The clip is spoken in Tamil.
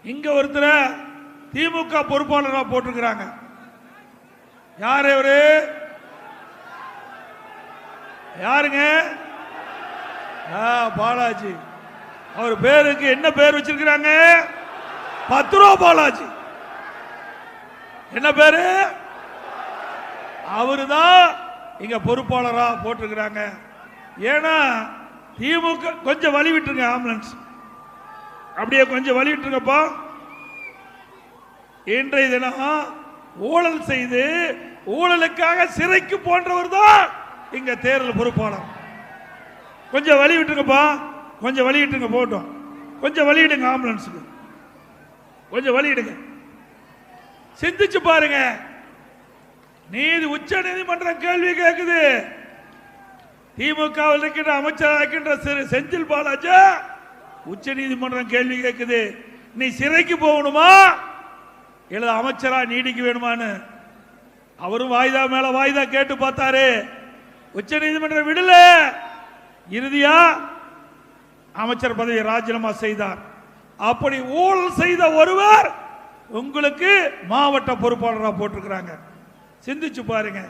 இங்க ஒருத்தர் திமுக பொறுப்பாளராக போட்டிருக்கிறாங்க. யார் அவரு? யாருங்க? பாலாஜி. அவர் பேருக்கு என்ன பேர் வச்சிருக்கிறாங்க? 10 ரூபா பாலாஜி. என்ன பேரு? அவருதான் இங்க பொறுப்பாளரா போட்டிருக்கிறாங்க. ஏன்னா திமுக கொஞ்சம் வழி விட்டுருங்க, ஆம்புலன்ஸ் அப்படியே கொஞ்சம் வழி விட்டுருங்கப்பா. இன்றைய தினம் ஊழல் செய்து ஊழலுக்காக சிறைக்கு போன்றவர் தான் இங்க தேர்தல் பொறுப்பாளர். கொஞ்சம் வழி விட்டுருங்கப்பா, கொஞ்சம் வழி விட்டுருங்க. போட்டோம், கொஞ்சம் வழியிடுங்க, ஆம்புலன்ஸுக்கு கொஞ்சம் வழியிடுங்க. சிந்திச்சு பாருங்க. உச்ச நீதிமன்றம் கேள்வி கேட்குது. திமுக இருக்கின்ற அமைச்சராக இருக்கின்ற செந்தில் பாலாஜி உச்ச நீதிமன்றம் கேள்வி கேட்குது, நீ சிறைக்கு போகணுமா இல்ல அமைச்சரா நீடிக்க வேணுமான்னு. அவரும் வாய்தா மேல வாய்தா கேட்டு பார்த்தாரு, உச்ச நீதிமன்றம் விடல. இறுதியா அமைச்சர் பதவியை ராஜினாமா செய்தார். அப்படி ஊழல் செய்த ஒருவர் உங்களுக்கு மாவட்ட பொறுப்பாளராக போட்டிருக்கிறாங்க. சிந்திச்சு பாருங்க.